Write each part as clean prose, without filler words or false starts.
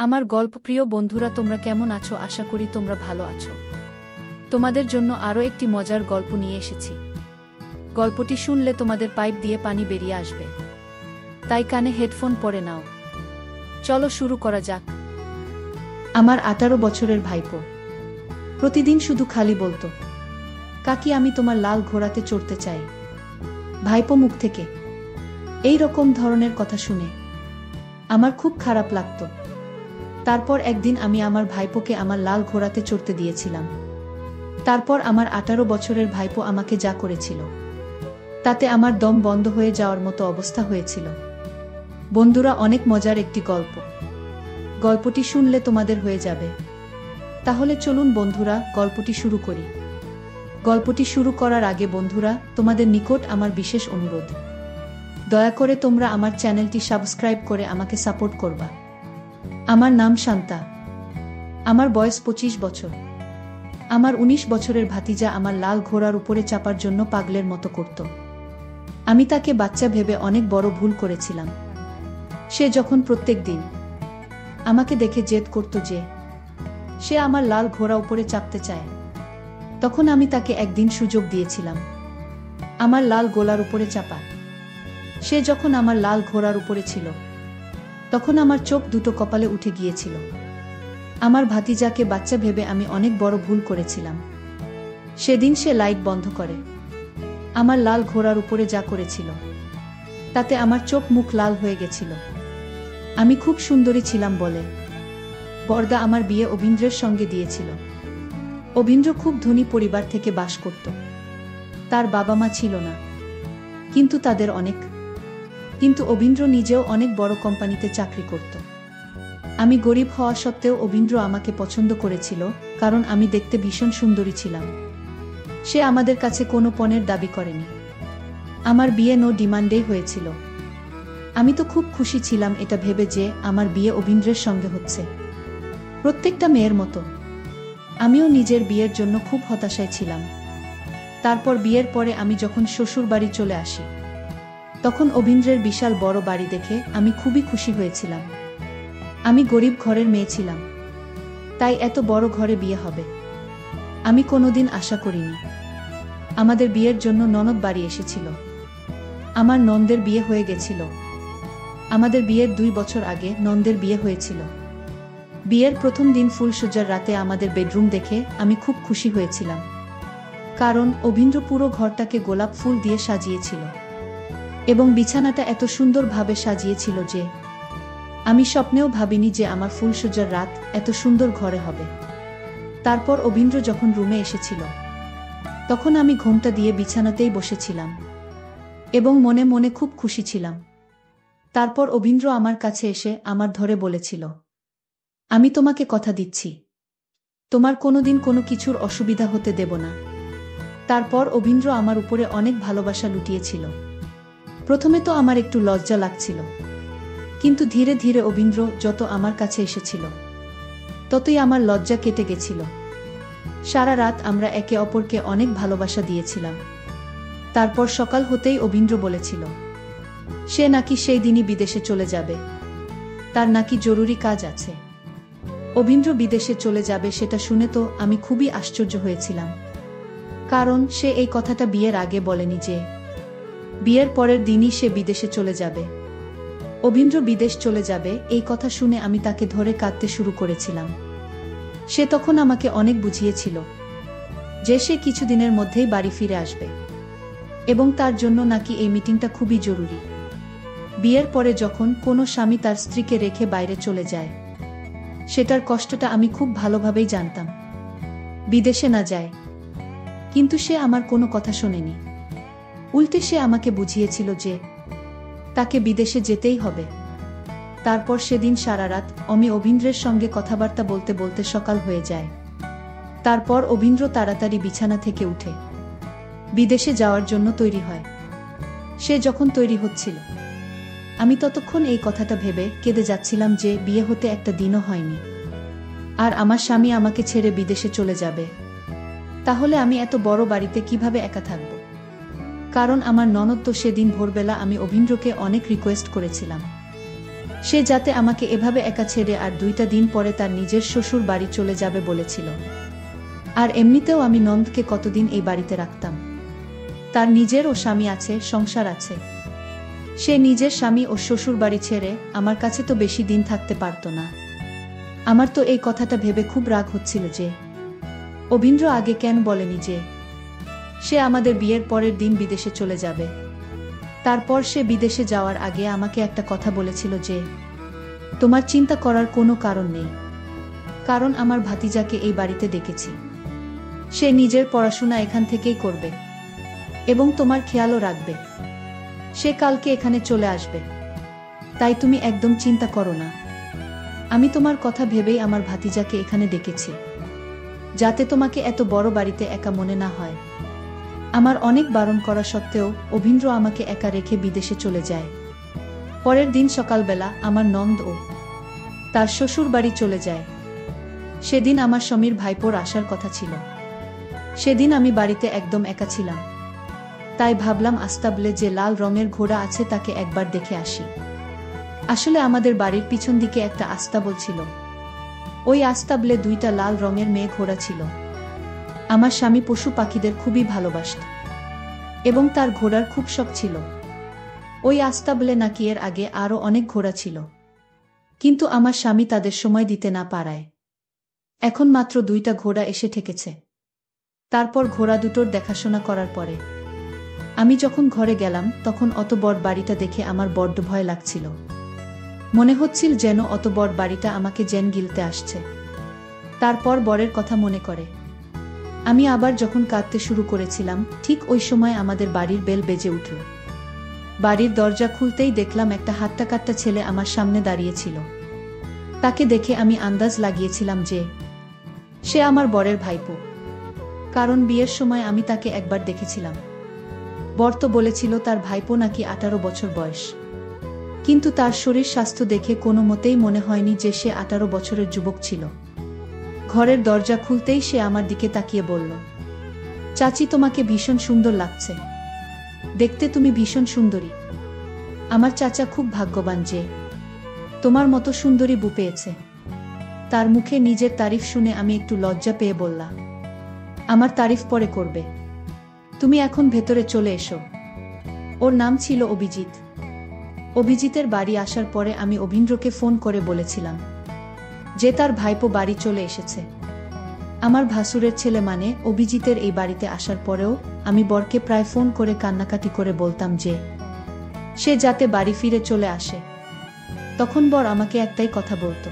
আমার গল্পপ্রিয় বন্ধুরা, তোমরা কেমন আছো? আশা করি তোমরা ভালো আছো। তোমাদের জন্য আরও একটি মজার গল্প নিয়ে এসেছি। গল্পটি শুনলে তোমাদের পাইপ দিয়ে পানি বেরিয়ে আসবে, তাই কানে হেডফোন পরে নাও। চলো শুরু করা যাক। আমার 18 বছরের ভাইপো প্রতিদিন শুধু খালি বলতো, কাকি আমি তোমার লাল ঘোড়াতে চড়তে চাই। ভাইপো মুখ থেকে এই রকম ধরনের কথা শুনে আমার খুব খারাপ লাগতো। তারপর একদিন আমি আমার ভাইপোকে আমার লাল ঘোড়াতে চড়তে দিয়েছিলাম। তারপর আমার 18 বছরের ভাইপো আমাকে যা করেছিল, তাতে আমার দম বন্ধ হয়ে যাওয়ার মতো অবস্থা হয়েছিল। বন্ধুরা, অনেক মজার একটি গল্প। গল্পটি শুনলে তোমাদের হয়ে যাবে। তাহলে চলুন বন্ধুরা, গল্পটি শুরু করি। গল্পটি শুরু করার আগে বন্ধুরা, তোমাদের নিকট আমার বিশেষ অনুরোধ, দয়া করে তোমরা আমার চ্যানেলটি সাবস্ক্রাইব করে আমাকে সাপোর্ট করবা। আমার নাম শান্তা। আমার বয়স 25 বছর। আমার 19 বছরের ভাতিজা আমার লাল ঘোড়ার উপরে চাপার জন্য পাগলের মতো করত। আমি তাকে বাচ্চা ভেবে অনেক বড় ভুল করেছিলাম। সে যখন প্রত্যেক দিন আমাকে দেখে জেদ করত যে সে আমার লাল ঘোড়া উপরে চাপতে চায়, তখন আমি তাকে একদিন সুযোগ দিয়েছিলাম আমার লাল গোলার উপরে চাপার। সে যখন আমার লাল ঘোড়ার উপরে ছিল, তখন আমার চোখ দুটো কপালে উঠে গিয়েছিল। আমার ভাতিজাকে বাচ্চা ভেবে আমি অনেক বড় ভুল করেছিলাম। সেদিন সে লাইট বন্ধ করে আমার লাল ঘোড়ার উপরে যা করেছিল, তাতে আমার চোখ মুখ লাল হয়ে গেছিল। আমি খুব সুন্দরী ছিলাম বলে বরদা আমার বিয়ে অভিন্দ্রের সঙ্গে দিয়েছিল। অভিন্দ্র খুব ধনী পরিবার থেকে বাস করত। তার বাবা মা ছিল না, কিন্তু তাদের অনেক। কিন্তু অভিন্দ্র নিজেও অনেক বড় কোম্পানিতে চাকরি করত। আমি গরিব হওয়া সত্ত্বেও অভিন্দ্র আমাকে পছন্দ করেছিল, কারণ আমি দেখতে ভীষণ সুন্দরী ছিলাম। সে আমাদের কাছে কোনো পণের দাবি করেনি। আমার বিয়ে নো ডিমান্ডেই হয়েছিল। আমি তো খুব খুশি ছিলাম এটা ভেবে যে আমার বিয়ে অভিন্দ্রের সঙ্গে হচ্ছে। প্রত্যেকটা মেয়ের মতো আমিও নিজের বিয়ের জন্য খুব হতাশায় ছিলাম। তারপর বিয়ের পরে আমি যখন শ্বশুর বাড়ি চলে আসি, তখন অভিন্দ্রের বিশাল বড় বাড়ি দেখে আমি খুবই খুশি হয়েছিলাম। আমি গরিব ঘরের মেয়ে ছিলাম, তাই এত বড় ঘরে বিয়ে হবে আমি কোনোদিন আশা করিনি। আমাদের বিয়ের জন্য ননদ বাড়ি এসেছিল। আমার নন্দের বিয়ে হয়ে গেছিল। আমাদের বিয়ের 2 বছর আগে নন্দের বিয়ে হয়েছিল। বিয়ের প্রথম দিন ফুলসজ্জার রাতে আমাদের বেডরুম দেখে আমি খুব খুশি হয়েছিলাম, কারণ অভিন্দ্র পুরো ঘরটাকে গোলাপ ফুল দিয়ে সাজিয়েছিল এবং বিছানাটা এত সুন্দরভাবে সাজিয়েছিল যে আমি স্বপ্নেও ভাবিনি যে আমার ফুলসজ্জার রাত এত সুন্দর ঘরে হবে। তারপর অভিন্দ্র যখন রুমে এসেছিল, তখন আমি ঘোমটা দিয়ে বিছানাতেই বসেছিলাম এবং মনে মনে খুব খুশি ছিলাম। তারপর অভিন্দ্র আমার কাছে এসে আমার ধরে বলেছিল, আমি তোমাকে কথা দিচ্ছি, তোমার কোনোদিন কোনো কিছুর অসুবিধা হতে দেব না। তারপর অভিন্দ্র আমার উপরে অনেক ভালোবাসা লুটিয়েছিল। প্রথমে তো আমার একটু লজ্জা লাগছিল, কিন্তু ধীরে ধীরে অভিন্দ্র যত আমার কাছে এসেছিল, ততই আমার লজ্জা কেটে গেছিল। সারা রাত আমরা একে অপরকে অনেক ভালোবাসা দিয়েছিলাম। তারপর সকাল হতেই অভিন্দ্র বলেছিল সে নাকি সেই দিনই বিদেশে চলে যাবে, তার নাকি জরুরি কাজ আছে। অভিন্দ্র বিদেশে চলে যাবে সেটা শুনে তো আমি খুবই আশ্চর্য হয়েছিলাম, কারণ সে এই কথাটা বিয়ের আগে বলেনি যে বিয়ের পরের দিনই সে বিদেশে চলে যাবে। অভিন্দ্র বিদেশ চলে যাবে এই কথা শুনে আমি তাকে ধরে কাঁদতে শুরু করেছিলাম। সে তখন আমাকে অনেক বুঝিয়েছিল যে সে কিছুদিনের মধ্যেই বাড়ি ফিরে আসবে এবং তার জন্য নাকি এই মিটিংটা খুবই জরুরি। বিয়ের পরে যখন কোনো স্বামী তার স্ত্রীকে রেখে বাইরে চলে যায়, সেটার কষ্টটা আমি খুব ভালোভাবেই জানতাম। বিদেশে না যায়, কিন্তু সে আমার কোনো কথা শোনেনি। উল্টে সে আমাকে বুঝিয়েছিল যে তাকে বিদেশে যেতেই হবে। তারপর সেদিন সারা রাত আমি অভিন্দ্রের সঙ্গে কথাবার্তা বলতে বলতে সকাল হয়ে যায়। তারপর অভিন্দ্র তাড়াতাড়ি বিছানা থেকে উঠে বিদেশে যাওয়ার জন্য তৈরি হয়। সে যখন তৈরি হচ্ছিল, আমি ততক্ষণ এই কথাটা ভেবে কেঁদে যাচ্ছিলাম যে বিয়ে হতে একটা দিনও হয়নি, আর আমার স্বামী আমাকে ছেড়ে বিদেশে চলে যাবে। তাহলে আমি এত বড় বাড়িতে কিভাবে একা থাকব? কারণ আমার ননদ তো সেদিন ভোরবেলা আমি অভিন্দ্রকে অনেক রিকোয়েস্ট করেছিলাম সে যাতে আমাকে এভাবে একা ছেড়ে আর 2টা দিন পরে তার নিজের শ্বশুর বাড়ি চলে যাবে বলেছিল। আর এমনিতেও আমি নন্দকে কতদিন এই বাড়িতে রাখতাম। তার নিজেরও স্বামী আছে, সংসার আছে। সে নিজের স্বামী ও শ্বশুর বাড়ি ছেড়ে আমার কাছে তো বেশি দিন থাকতে পারত না। আমার তো এই কথাটা ভেবে খুব রাগ হচ্ছিল যে অভিন্দ্র আগে কেন বলেনি যে সে আমাদের বিয়ের পরের দিন বিদেশে চলে যাবে। তারপর সে বিদেশে যাওয়ার আগে আমাকে একটা কথা বলেছিল যে তোমার চিন্তা করার কোনো কারণ নেই, কারণ আমার ভাতিজাকে এই বাড়িতে ডেকেছি। সে নিজের পড়াশোনা এখান থেকেই করবে এবং তোমার খেয়ালও রাখবে। সে কালকে এখানে চলে আসবে, তাই তুমি একদম চিন্তা করো না। আমি তোমার কথা ভেবেই আমার ভাতিজাকে এখানে ডেকেছি, যাতে তোমাকে এত বড় বাড়িতে একা মনে না হয়। আমার অনেক বারণ করা সত্ত্বেও অভিন্দ্র আমাকে একা রেখে বিদেশে চলে যায়। পরের দিন সকালবেলা আমার নন্দ ও তার শ্বশুর বাড়ি চলে যায়। সেদিন আমার স্বামীর ভাইপোর আসার কথা ছিল। সেদিন আমি বাড়িতে একদম একা ছিলাম, তাই ভাবলাম আস্তাবলে যে লাল রঙের ঘোড়া আছে তাকে একবার দেখে আসি। আসলে আমাদের বাড়ির পিছন দিকে একটা আস্তাবল ছিল। ওই আস্তাবলে 2টা লাল রঙের মেয়ে ঘোড়া ছিল। আমার স্বামী পশু পাখিদের খুবই ভালোবাসত এবং তার ঘোড়ার খুব শখ ছিল। ওই আস্তাবলে নাকি এর আগে আরও অনেক ঘোড়া ছিল, কিন্তু আমার স্বামী তাদের সময় দিতে না পারায় এখন মাত্র 2টা ঘোড়া এসে ঠেকেছে। তারপর ঘোড়া দুটোর দেখাশোনা করার পরে আমি যখন ঘরে গেলাম, তখন অত বড় বাড়িটা দেখে আমার বড্ড ভয় লাগছিল। মনে হচ্ছিল যেন অত বড় বাড়িটা আমাকে জেন গিলতে আসছে। তারপর বরের কথা মনে করে আমি আবার যখন কাঁদতে শুরু করেছিলাম, ঠিক ওই সময় আমাদের বাড়ির বেল বেজে উঠল। বাড়ির দরজা খুলতেই দেখলাম একটা হাট্টা কাট্টা ছেলে আমার সামনে দাঁড়িয়েছিল। তাকে দেখে আমি আন্দাজ লাগিয়েছিলাম যে সে আমার বরের ভাইপো, কারণ বিয়ের সময় আমি তাকে একবার দেখেছিলাম। বর তো বলেছিল তার ভাইপো নাকি 18 বছর বয়স, কিন্তু তার শরীর স্বাস্থ্য দেখে কোনো মতেই মনে হয়নি যে সে 18 বছরের যুবক ছিল। ঘরের দরজা খুলতেই সে আমার দিকে তাকিয়ে বলল, চাচি তোমাকে ভীষণ সুন্দর লাগছে, দেখতে তুমি ভীষণ সুন্দরী। আমার চাচা খুব ভাগ্যবান যে তোমার মতো সুন্দরী বউ পেয়েছে। তার মুখে নিজের তারিফ শুনে আমি একটু লজ্জা পেয়ে বললাম, আমার তারিফ পরে করবে, তুমি এখন ভেতরে চলে এসো। ওর নাম ছিল অভিজিৎ। অভিজিতের বাড়ি আসার পরে আমি অভিন্দ্রকে ফোন করে বলেছিলাম যে তার ভাইপো বাড়ি চলে এসেছে। আমার ভাসুরের ছেলে মানে অভিজিতের এই বাড়িতে আসার পরেও আমি বরকে প্রায় ফোন করে কান্নাকাটি করে বলতাম যে সে যাতে বাড়ি ফিরে চলে আসে। তখন বর আমাকে একটাই কথা বলতো,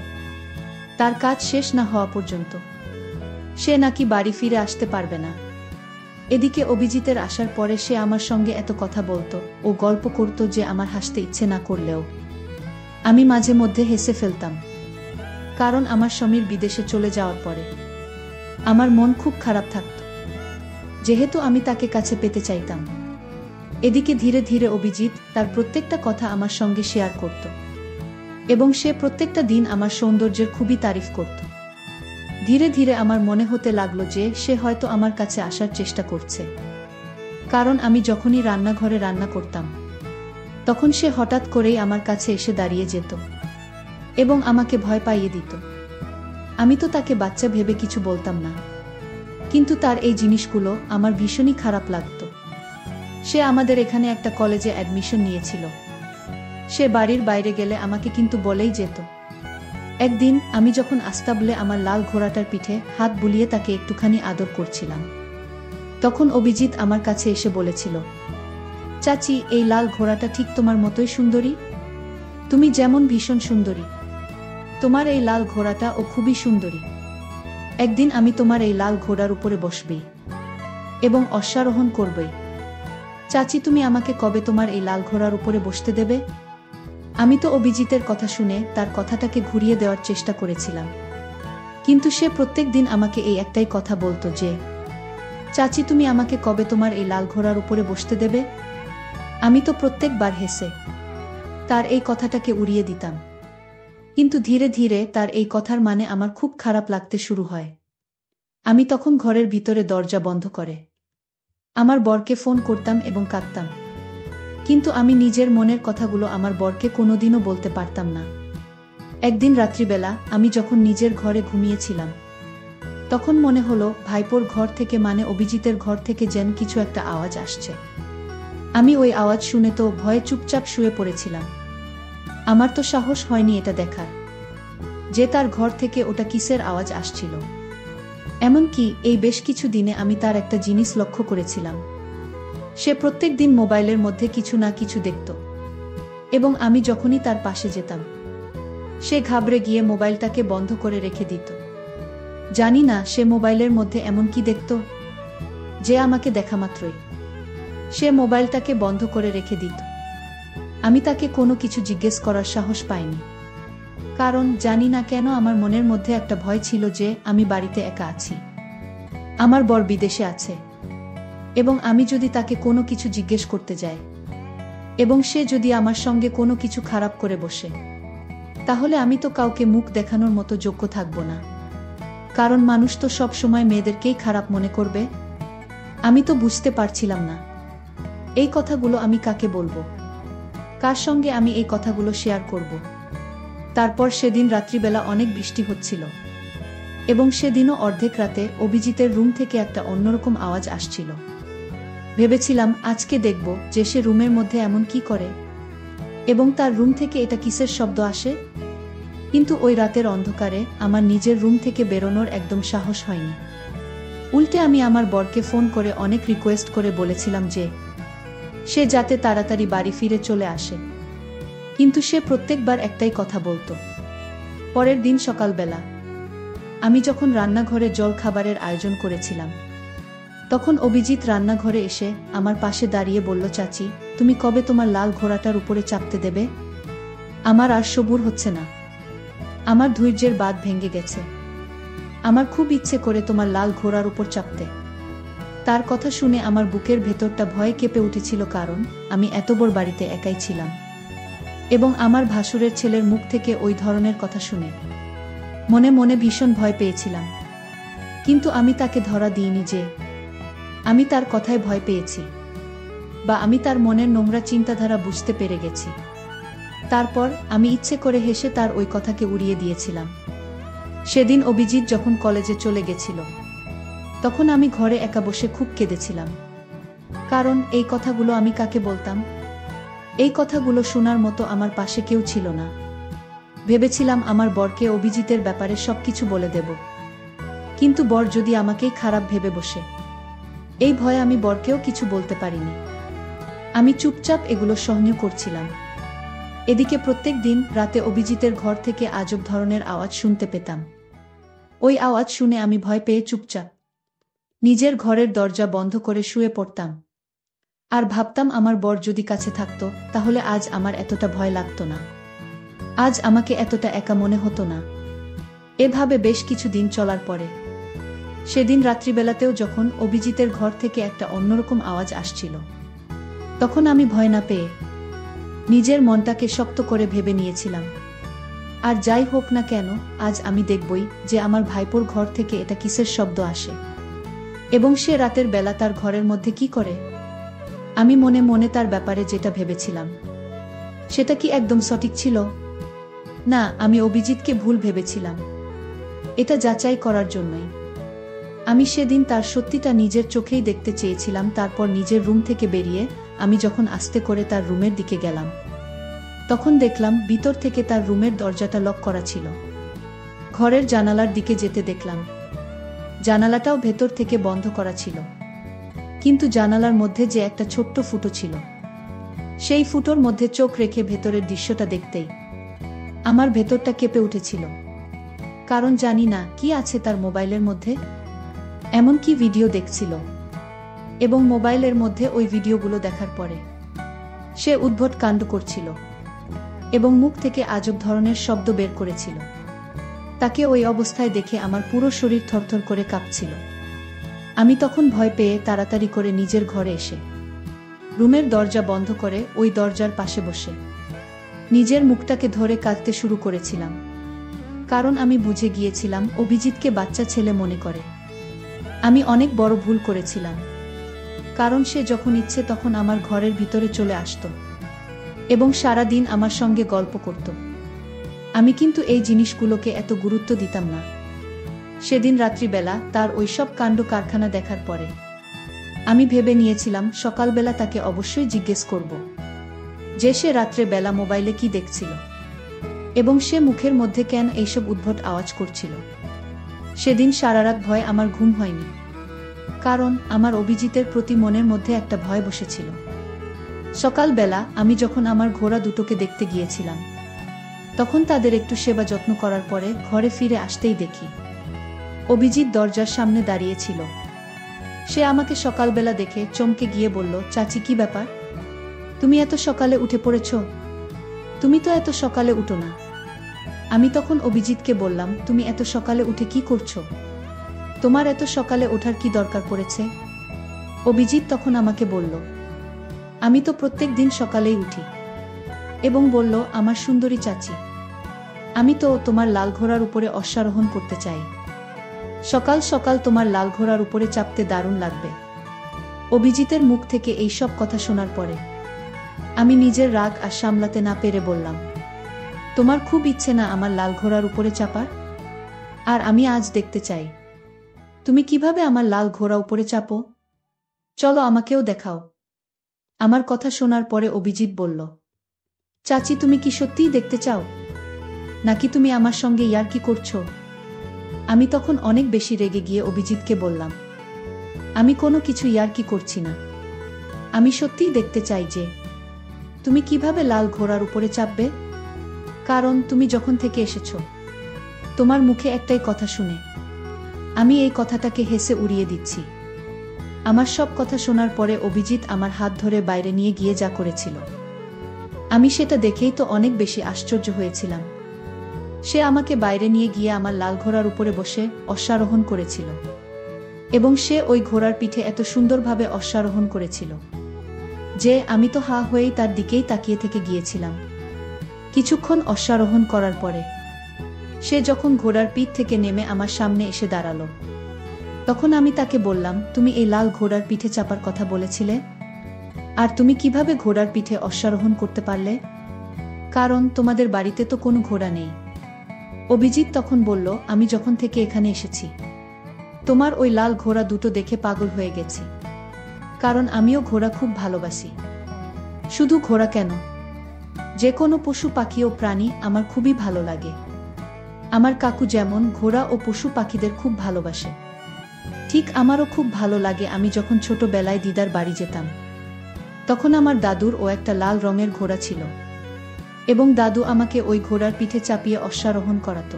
তার কাজ শেষ না হওয়া পর্যন্ত সে নাকি বাড়ি ফিরে আসতে পারবে না। এদিকে অভিজিতের আসার পরে সে আমার সঙ্গে এত কথা বলতো ও গল্প করত যে আমার হাসতে ইচ্ছে না করলেও আমি মাঝে মধ্যে হেসে ফেলতাম, কারণ আমার স্বামীর বিদেশে চলে যাওয়ার পরে আমার মন খুব খারাপ থাকত, যেহেতু আমি তাকে কাছে পেতে চাইতাম। এদিকে ধীরে ধীরে অভিজিৎ তার প্রত্যেকটা কথা আমার সঙ্গে শেয়ার করত এবং সে প্রত্যেকটা দিন আমার সৌন্দর্যের খুবই তারিফ করত। ধীরে ধীরে আমার মনে হতে লাগলো যে সে হয়তো আমার কাছে আসার চেষ্টা করছে, কারণ আমি যখনই রান্নাঘরে রান্না করতাম তখন সে হঠাৎ করেই আমার কাছে এসে দাঁড়িয়ে যেত এবং আমাকে ভয় পাইয়ে দিত। আমি তো তাকে বাচ্চা ভেবে কিছু বলতাম না, কিন্তু তার এই জিনিসগুলো আমার ভীষণই খারাপ লাগতো। সে আমাদের এখানে একটা কলেজে অ্যাডমিশন নিয়েছিল। সে বাড়ির বাইরে গেলে আমাকে কিন্তু বলেই যেত। একদিন আমি যখন আস্তাবলে আমার লাল ঘোড়াটার পিঠে হাত বুলিয়ে তাকে একটুখানি আদর করছিলাম, তখন অভিজিৎ আমার কাছে এসে বলেছিল, চাচি এই লাল ঘোড়াটা ঠিক তোমার মতোই সুন্দরী, তুমি যেমন ভীষণ সুন্দরী, তোমার এই লাল ঘোড়াটা ও খুবই সুন্দরী। একদিন আমি তোমার এই লাল ঘোড়ার উপরে বসবই এবং অশ্বারোহণ করবই। চাচি তুমি আমাকে কবে তোমার এই লাল ঘোড়ার উপরে বসতে দেবে? আমি তো অভিজিতের কথা শুনে তার কথাটাকে ঘুরিয়ে দেওয়ার চেষ্টা করেছিলাম, কিন্তু সে প্রত্যেক দিন আমাকে এই একটাই কথা বলতো যে চাচি তুমি আমাকে কবে তোমার এই লাল ঘোড়ার উপরে বসতে দেবে? আমি তো প্রত্যেকবার হেসে তার এই কথাটাকে উড়িয়ে দিতাম, কিন্তু ধীরে ধীরে তার এই কথার মানে আমার খুব খারাপ লাগতে শুরু হয়। আমি তখন ঘরের ভিতরে দরজা বন্ধ করে আমার বরকে ফোন করতাম এবং কাঁদতাম, কিন্তু আমি নিজের মনের কথাগুলো আমার বরকে কোনোদিনও বলতে পারতাম না। একদিন রাত্রিবেলা আমি যখন নিজের ঘরে ঘুমিয়েছিলাম, তখন মনে হলো ভাইপোর ঘর থেকে, মানে অভিজিতের ঘর থেকে যেন কিছু একটা আওয়াজ আসছে। আমি ওই আওয়াজ শুনে তো ভয়ে চুপচাপ শুয়ে পড়েছিলাম। আমার তো সাহস হয়নি এটা দেখার, যে তার ঘর থেকে ওটা কিসের আওয়াজ আসছিল। এমনকি এই বেশ কিছু দিনে আমি তার একটা জিনিস লক্ষ্য করেছিলাম। সে প্রত্যেক দিন মোবাইলের মধ্যে কিছু না কিছু দেখত, এবং আমি যখনই তার পাশে যেতাম, সে ঘাবড়ে গিয়ে মোবাইলটাকে বন্ধ করে রেখে দিত। জানি না সে মোবাইলের মধ্যে এমন কি দেখত, যে আমাকে দেখা মাত্রই সে মোবাইলটাকে বন্ধ করে রেখে দিত। আমি তাকে কোনো কিছু জিজ্ঞেস করার সাহস পাইনি, কারণ জানি না কেন আমার মনের মধ্যে একটা ভয় ছিল যে আমি বাড়িতে একা আছি, আমার বর বিদেশে আছে, এবং আমি যদি তাকে কোনো কিছু জিজ্ঞেস করতে যাই এবং সে যদি আমার সঙ্গে কোনো কিছু খারাপ করে বসে, তাহলে আমি তো কাউকে মুখ দেখানোর মতো যোগ্য থাকব না, কারণ মানুষ তো সব সময় মেয়েদেরকেই খারাপ মনে করবে। আমি তো বুঝতে পারছিলাম না এই কথাগুলো আমি কাকে বলবো, কার সঙ্গে আমি এই কথাগুলো শেয়ার করব। তারপর সেদিন রাত্রিবেলা অনেক বৃষ্টি হচ্ছিল, এবং সেদিনও অর্ধেক রাতে অভিজিতের রুম থেকে একটা অন্যরকম আওয়াজ আসছিল। ভেবেছিলাম আজকে দেখব যে সে রুমের মধ্যে এমন কি করে, এবং তার রুম থেকে এটা কিসের শব্দ আসে। কিন্তু ওই রাতের অন্ধকারে আমার নিজের রুম থেকে বেরোনোর একদম সাহস হয়নি। উল্টে আমি আমার বরকে ফোন করে অনেক রিকোয়েস্ট করে বলেছিলাম যে সে যাতে তাড়াতাড়ি বাড়ি ফিরে চলে আসে, কিন্তু সে প্রত্যেকবার একটাই কথা বলতো। পরের দিন সকালবেলা আমি যখন রান্নাঘরে জল খাবারের আয়োজন করেছিলাম, তখন অভিজিৎ রান্নাঘরে এসে আমার পাশে দাঁড়িয়ে বলল, চাচি, তুমি কবে তোমার লাল ঘোড়াটার উপরে চাপতে দেবে? আমার আর সবুর হচ্ছে না, আমার ধৈর্যের বাঁধ ভেঙে গেছে, আমার খুব ইচ্ছে করে তোমার লাল ঘোড়ার উপর চাপতে। তার কথা শুনে আমার বুকের ভেতরটা ভয়ে কেঁপে উঠেছিল, কারণ আমি এত বড় বাড়িতে একাই ছিলাম, এবং আমার ভাসুরের ছেলের মুখ থেকে ওই ধরনের কথা শুনে মনে মনে ভীষণ ভয় পেয়েছিলাম। কিন্তু আমি তাকে ধরা দিইনি যে আমি তার কথায় ভয় পেয়েছি, বা আমি তার মনের নোংরা চিন্তাধারা বুঝতে পেরে গেছি। তারপর আমি ইচ্ছে করে হেসে তার ওই কথাকে উড়িয়ে দিয়েছিলাম। সেদিন অভিজিৎ যখন কলেজে চলে গেছিল, তখন আমি ঘরে একা বসে খুব কেঁদেছিলাম, কারণ এই কথাগুলো আমি কাকে বলতাম? এই কথাগুলো শোনার মতো আমার পাশে কেউ ছিল না। ভেবেছিলাম আমার বরকে অভিজিতের ব্যাপারে সবকিছু বলে দেব, কিন্তু বর যদি আমাকেই খারাপ ভেবে বসে, এই ভয়ে আমি বরকেও কিছু বলতে পারিনি। আমি চুপচাপ এগুলো সহ্য করছিলাম। এদিকে প্রত্যেক দিন রাতে অভিজিতের ঘর থেকে আজব ধরনের আওয়াজ শুনতে পেতাম। ওই আওয়াজ শুনে আমি ভয় পেয়ে চুপচাপ নিজের ঘরের দরজা বন্ধ করে শুয়ে পড়তাম, আর ভাবতাম আমার বর যদি কাছে থাকতো, তাহলে আজ আমার এতটা ভয় লাগতো না, আজ আমাকে এতটা একা মনে হতো না। এভাবে বেশ কিছু দিন চলার পরে সেদিন রাত্রিবেলাতেও যখন অভিজিতের ঘর থেকে একটা অন্যরকম আওয়াজ আসছিল, তখন আমি ভয় না পেয়ে নিজের মনটাকে শক্ত করে ভেবে নিয়েছিলাম, আর যাই হোক না কেন, আজ আমি দেখবই যে আমার ভাইপোর ঘর থেকে এটা কিসের শব্দ আসে, এবং সে রাতের বেলা তার ঘরের মধ্যে কি করে। আমি মনে মনে তার ব্যাপারে যেটা ভেবেছিলাম, সেটা কি একদম সঠিক ছিল? না, আমি অভিজিৎকে ভুল ভেবেছিলাম। এটা যাচাই করার জন্যই আমি সেদিন তার সত্যিটা নিজের চোখেই দেখতে চেয়েছিলাম। তারপর নিজের রুম থেকে বেরিয়ে আমি যখন আস্তে করে তার রুমের দিকে গেলাম, তখন দেখলাম ভিতর থেকে তার রুমের দরজাটা লক করা ছিল। ঘরের জানালার দিকে যেতে দেখলাম জানালাটাও ভেতর থেকে বন্ধ করা ছিল, কিন্তু জানালার মধ্যে যে একটা ছোট্ট ফুটো ছিল, সেই ফুটোর মধ্যে চোখ রেখে ভেতরের দৃশ্যটা দেখতেই আমার ভেতরটা কেঁপে উঠেছিল, কারণ জানি না কি আছে তার মোবাইলের মধ্যে। এমনকি ভিডিও দেখছিল, এবং মোবাইলের মধ্যে ওই ভিডিওগুলো দেখার পরে সে উদ্ভট কাণ্ড করছিল, এবং মুখ থেকে আজব ধরনের শব্দ বের করেছিল। তাকে ওই অবস্থায় দেখে আমার পুরো শরীর থরথর করে কাঁপছিল। আমি তখন ভয় পেয়ে তাড়াতাড়ি করে নিজের ঘরে এসে রুমের দরজা বন্ধ করে ওই দরজার পাশে বসে নিজের মুখটাকে ধরে কাঁদতে শুরু করেছিলাম, কারণ আমি বুঝে গিয়েছিলাম অভিজিৎকে বাচ্চা ছেলে মনে করে। আমি অনেক বড় ভুল করেছিলাম, কারণ সে যখন ইচ্ছে তখন আমার ঘরের ভিতরে চলে আসতো এবং সারা দিন আমার সঙ্গে গল্প করত। আমি কিন্তু এই জিনিসগুলোকে এত গুরুত্ব দিতাম না। সেদিন রাত্রিবেলা তার ওইসব কাণ্ড কারখানা দেখার পরে আমি ভেবে নিয়েছিলাম সকালবেলা তাকে অবশ্যই জিজ্ঞেস করব যে সে রাত্রেবেলা মোবাইলে কি দেখছিল এবং সে মুখের মধ্যে কেন এইসব উদ্ভট আওয়াজ করছিল। সেদিন সারারাত ভয় আমার ঘুম হয়নি, কারণ আমার অভিজিতের প্রতি মনের মধ্যে একটা ভয় বসেছিল। সকালবেলা আমি যখন আমার ঘোড়া দুটোকে দেখতে গিয়েছিলাম, তখন তাদের একটু সেবা যত্ন করার পরে ঘরে ফিরে আসতেই দেখি অভিজিৎ দরজার সামনে দাঁড়িয়েছিল। সে আমাকে সকালবেলা দেখে চমকে গিয়ে বলল, চাচি কি ব্যাপার, তুমি এত সকালে উঠে পড়েছ? তুমি তো এত সকালে উঠো না। আমি তখন অভিজিৎকে বললাম, তুমি এত সকালে উঠে কি করছো? তোমার এত সকালে ওঠার কি দরকার পড়েছে? অভিজিৎ তখন আমাকে বলল, আমি তো প্রত্যেক দিন সকালেই উঠি, এবং বলল, আমার সুন্দরী চাচি, আমি তো তোমার লাল ঘোড়ার উপরে অশ্বারোহণ করতে চাই। সকাল সকাল তোমার লাল ঘোড়ার উপরে চাপতে দারুণ লাগবে। অভিজিতের মুখ থেকে এই সব কথা শোনার পরে আমি নিজের রাগ আর সামলাতে না পেরে বললাম, তোমার খুব ইচ্ছে না আমার লাল ঘোড়ার উপরে চাপার? আর আমি আজ দেখতে চাই তুমি কিভাবে আমার লাল ঘোড়া উপরে চাপো। চলো আমাকেও দেখাও। আমার কথা শোনার পরে অভিজিৎ বলল, চাচি তুমি কি সত্যিই দেখতে চাও, নাকি তুমি আমার সঙ্গে ইয়ার্কি করছো? আমি তখন অনেক বেশি রেগে গিয়ে অভিজিৎকে বললাম, আমি কোনো কিছু ইয়ার্কি করছি না। আমি সত্যিই দেখতে চাই যে তুমি কিভাবে লাল ঘোড়ার উপরে চাপবে, কারণ তুমি যখন থেকে এসেছো তোমার মুখে একটাই কথা শুনে আমি এই কথাটাকে হেসে উড়িয়ে দিচ্ছি। আমার সব কথা শোনার পরে অভিজিৎ আমার হাত ধরে বাইরে নিয়ে গিয়ে যা করেছিল, আমি সেটা দেখেই তো অনেক বেশি আশ্চর্য হয়েছিলাম। সে আমাকে বাইরে নিয়ে গিয়ে আমার লাল ঘোড়ার উপরে বসে অশ্বারোহণ করেছিল, এবং সে ওই ঘোড়ার পিঠে এত সুন্দরভাবে অশ্বারোহণ করেছিল যে আমি তো হা হয়েই তার দিকেই তাকিয়ে থেকে গিয়েছিলাম। কিছুক্ষণ অশ্বারোহণ করার পরে সে যখন ঘোড়ার পিঠ থেকে নেমে আমার সামনে এসে দাঁড়ালো, তখন আমি তাকে বললাম, তুমি এই লাল ঘোড়ার পিঠে চাপার কথা বলেছিলে, আর তুমি কিভাবে ঘোড়ার পিঠে অশ্বারোহণ করতে পারলে? কারণ তোমাদের বাড়িতে তো কোনো ঘোড়া নেই। অভিজিৎ তখন বলল, আমি যখন থেকে এখানে এসেছি তোমার ওই লাল ঘোড়া দুটো দেখে পাগল হয়ে গেছি, কারণ আমিও ঘোড়া খুব ভালোবাসি। শুধু ঘোড়া কেন, যে কোনো পশু পাখি ও প্রাণী আমার খুবই ভালো লাগে। আমার কাকু যেমন ঘোড়া ও পশু পাখিদের খুব ভালোবাসে, ঠিক আমারও খুব ভালো লাগে। আমি যখন ছোটবেলায় দিদার বাড়ি যেতাম, তখন আমার দাদুর ও একটা লাল রঙের ঘোড়া ছিল, এবং দাদু আমাকে ওই ঘোড়ার পিঠে চাপিয়ে অশ্বারোহণ করাতো,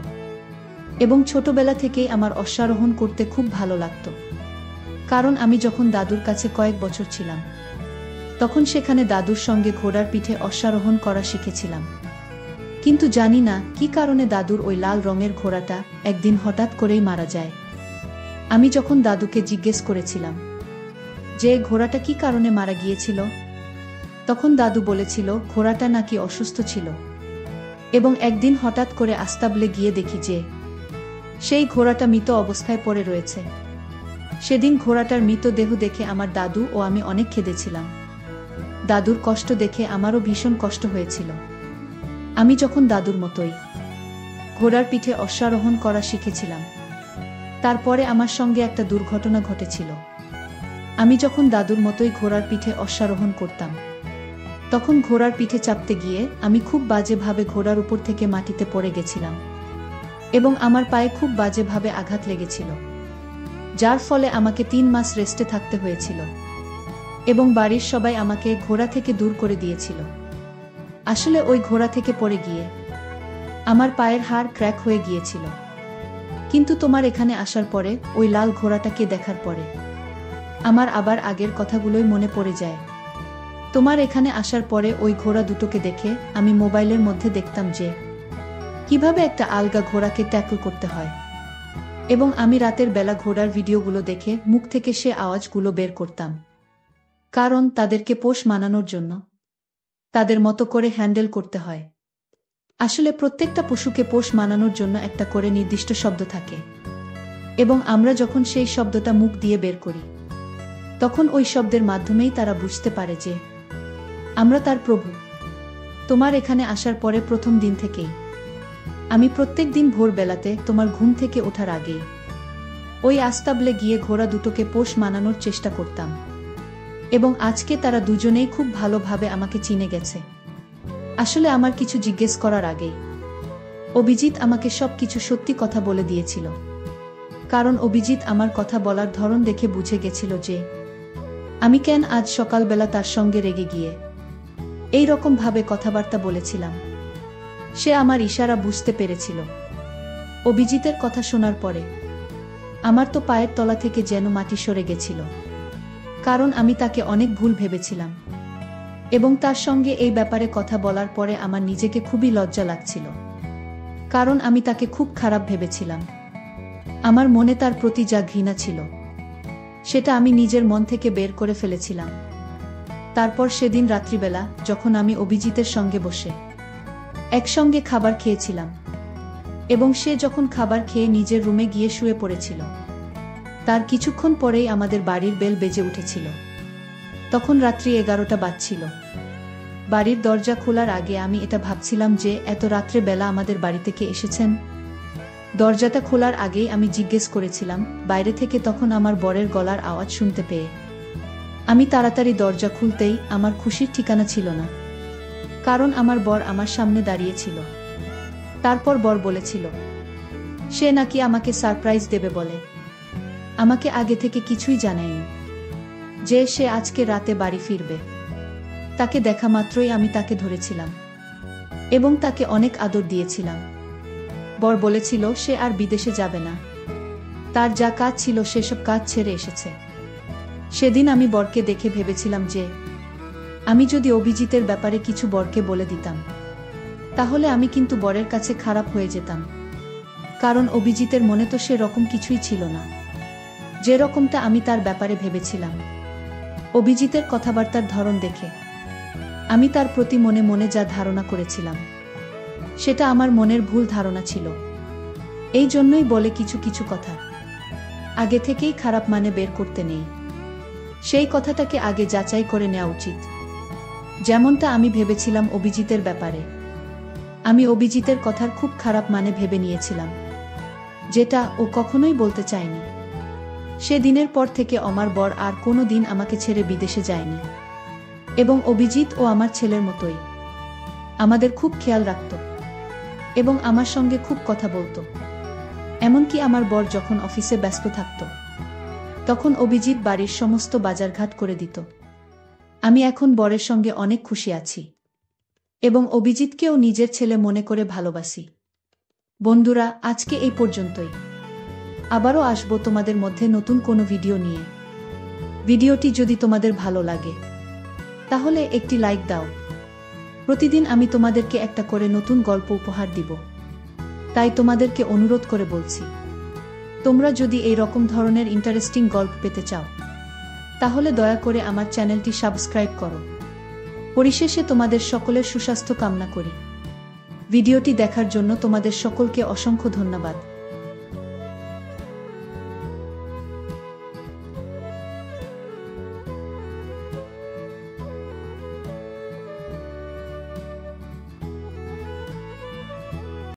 এবং ছোটবেলা থেকেই আমার অশ্বারোহণ করতে খুব ভালো লাগতো। কারণ আমি যখন দাদুর কাছে কয়েক বছর ছিলাম, তখন সেখানে দাদুর সঙ্গে ঘোড়ার পিঠে অশ্বারোহণ করা শিখেছিলাম। কিন্তু জানি না কি কারণে দাদুর ওই লাল রঙের ঘোড়াটা একদিন হঠাৎ করেই মারা যায়। আমি যখন দাদুকে জিজ্ঞেস করেছিলাম যে ঘোড়াটা কি কারণে মারা গিয়েছিল, তখন দাদু বলেছিল ঘোড়াটা নাকি অসুস্থ ছিল, এবং একদিন হঠাৎ করে আস্তাবলে গিয়ে দেখি যে সেই ঘোড়াটা মৃত অবস্থায় পড়ে রয়েছে। সেদিন ঘোড়াটার মৃতদেহ দেখে আমার দাদু ও আমি অনেক কেঁদেছিলাম। দাদুর কষ্ট দেখে আমারও ভীষণ কষ্ট হয়েছিল। আমি যখন দাদুর মতোই ঘোড়ার পিঠে অশ্বারোহণ করা শিখেছিলাম, তারপরে আমার সঙ্গে একটা দুর্ঘটনা ঘটেছিল। আমি যখন দাদুর মতোই ঘোড়ার পিঠে অশ্বারোহণ করতাম, তখন ঘোড়ার পিঠে চাপতে গিয়ে আমি খুব বাজেভাবে ঘোড়ার উপর থেকে মাটিতে পড়ে গেছিলাম, এবং আমার পায়ে খুব বাজেভাবে আঘাত লেগেছিল, যার ফলে আমাকে 3 মাস রেস্টে থাকতে হয়েছিল, এবং বাড়ির সবাই আমাকে ঘোড়া থেকে দূর করে দিয়েছিল। আসলে ওই ঘোড়া থেকে পড়ে গিয়ে আমার পায়ের হাড় ক্র্যাক হয়ে গিয়েছিল। কিন্তু তোমার এখানে আসার পরে, ওই লাল ঘোড়াটাকে দেখার পরে আমার আবার আগের কথাগুলোই মনে পড়ে যায়। তোমার এখানে আসার পরে ওই ঘোড়া দুটোকে দেখে আমি মোবাইলের মধ্যে দেখতাম যে কিভাবে একটা আলগা ঘোড়াকে ট্যাকল করতে হয়, এবং আমি রাতের বেলা ঘোড়ার ভিডিওগুলো দেখে মুখ থেকে সে আওয়াজগুলো বের করতাম, কারণ তাদেরকে পোষ মানানোর জন্য তাদের মতো করে হ্যান্ডেল করতে হয়। আসলে প্রত্যেকটা পশুকে পোষ মানানোর জন্য একটা করে নির্দিষ্ট শব্দ থাকে, এবং আমরা যখন সেই শব্দটা মুখ দিয়ে বের করি, তখন ওই শব্দের মাধ্যমেই তারা বুঝতে পারে যে আমরা তার প্রভু। তোমার এখানে আসার পরে প্রথম দিন থেকেই আমি প্রত্যেক দিন ভোরবেলাতে তোমার ঘুম থেকে ওঠার আগেই ওই আস্তাবলে গিয়ে ঘোড়া দুটোকে পোষ মানানোর চেষ্টা করতাম, এবং আজকে তারা দুজনেই খুব ভালোভাবে আমাকে চিনে গেছে। আসলে আমার কিছু জিজ্ঞেস করার আগেই অভিজিৎ আমাকে সবকিছু সত্যি কথা বলে দিয়েছিল, কারণ অভিজিৎ আমার কথা বলার ধরন দেখে বুঝে গেছিল যে আমি কেন আজ সকালবেলা তার সঙ্গে রেগে গিয়ে এই রকম ভাবে কথাবার্তা বলেছিলাম। সে আমার ইশারা বুঝতে পেরেছিল। অভিজিতের কথা শোনার পরে আমার তো পায়ের তলা থেকে যেন মাটি সরে গেছিল, কারণ আমি তাকে অনেক ভুল ভেবেছিলাম, এবং তার সঙ্গে এই ব্যাপারে কথা বলার পরে আমার নিজেকে খুবই লজ্জা লাগছিল, কারণ আমি তাকে খুব খারাপ ভেবেছিলাম। আমার মনে তার প্রতি যা ঘৃণা ছিল সেটা আমি নিজের মন থেকে বের করে ফেলেছিলাম। তারপর সেদিন রাত্রিবেলা যখন আমি অভিজিতের সঙ্গে বসে একসঙ্গে খাবার খেয়েছিলাম, এবং সে যখন খাবার খেয়ে নিজের রুমে গিয়ে শুয়ে পড়েছিল, তার কিছুক্ষণ পরেই আমাদের বাড়ির বেল বেজে উঠেছিল। তখন রাত্রি 11টা বাজছিল। বাড়ির দরজা খোলার আগে আমি এটা ভাবছিলাম যে এত রাত্রে বেলা আমাদের বাড়িতে কে এসেছেন। দরজাটা খোলার আগেই আমি জিজ্ঞেস করেছিলাম বাইরে থেকে, তখন আমার বরের গলার আওয়াজ শুনতে পেয়ে আমি তাড়াতাড়ি দরজা খুলতেই আমার খুশির ঠিকানা ছিল না, কারণ আমার বর আমার সামনে দাঁড়িয়েছিল। তারপর বর বলেছিল সে নাকি আমাকে সারপ্রাইজ দেবে বলে। আমাকে আগে থেকে কিছুই জানায়নি যে সে আজকে রাতে বাড়ি ফিরবে। তাকে দেখা মাত্রই আমি তাকে ধরেছিলাম এবং তাকে অনেক আদর দিয়েছিলাম। বর বলেছিল সে আর বিদেশে যাবে না, তার যা কাজ ছিল সেসব কাজ ছেড়ে এসেছে। সেদিন আমি বরকে দেখে ভেবেছিলাম যে আমি যদি অভিজিতের ব্যাপারে কিছু বরকে বলে দিতাম তাহলে আমি কিন্তু বরের কাছে খারাপ হয়ে যেতাম, কারণ অভিজিতের মনে তো সে রকম কিছুই ছিল না যে রকমটা আমি তার ব্যাপারে ভেবেছিলাম। অভিজিতের কথাবার্তার ধরন দেখে আমি তার প্রতি মনে মনে যা ধারণা করেছিলাম সেটা আমার মনের ভুল ধারণা ছিল। এই জন্যই বলে কিছু কিছু কথা আগে থেকেই খারাপ মানে বের করতে নেই, সেই কথাটাকে আগে যাচাই করে নেওয়া উচিত। যেমনটা আমি ভেবেছিলাম অভিজিতের ব্যাপারে, আমি অভিজিতের কথার খুব খারাপ মানে ভেবে নিয়েছিলাম, যেটা ও কখনোই বলতে চায়নি। সেদিনের পর থেকে আমার বর আর কোনো দিন আমাকে ছেড়ে বিদেশে যায়নি, এবং অভিজিৎ ও আমার ছেলের মতোই আমাদের খুব খেয়াল রাখত এবং আমার সঙ্গে খুব কথা বলতো। এমনকি আমার বর যখন অফিসে ব্যস্ত থাকত তখন অভিজিৎ বাড়ির সমস্ত বাজারঘাট করে দিত। আমি এখন বরের সঙ্গে অনেক খুশি আছি এবং অভিজিৎকেও নিজের ছেলে মনে করে ভালোবাসি। বন্ধুরা, আজকে এই পর্যন্তই। আবারও আসবো তোমাদের মধ্যে নতুন কোনো ভিডিও নিয়ে। ভিডিওটি যদি তোমাদের ভালো লাগে তাহলে একটি লাইক দাও। প্রতিদিন আমি তোমাদেরকে একটা করে নতুন গল্প উপহার দিব, তাই তোমাদেরকে অনুরোধ করে বলছি, তোমরা যদি এই রকম ধরনের ইন্টারেস্টিং গল্প পেতে চাও তাহলে দয়া করে আমার চ্যানেলটি সাবস্ক্রাইব করো। পরিশেষে তোমাদের সকলের সুস্বাস্থ্য কামনা করি। ভিডিওটি দেখার জন্য তোমাদের সকলকে অসংখ্য ধন্যবাদ।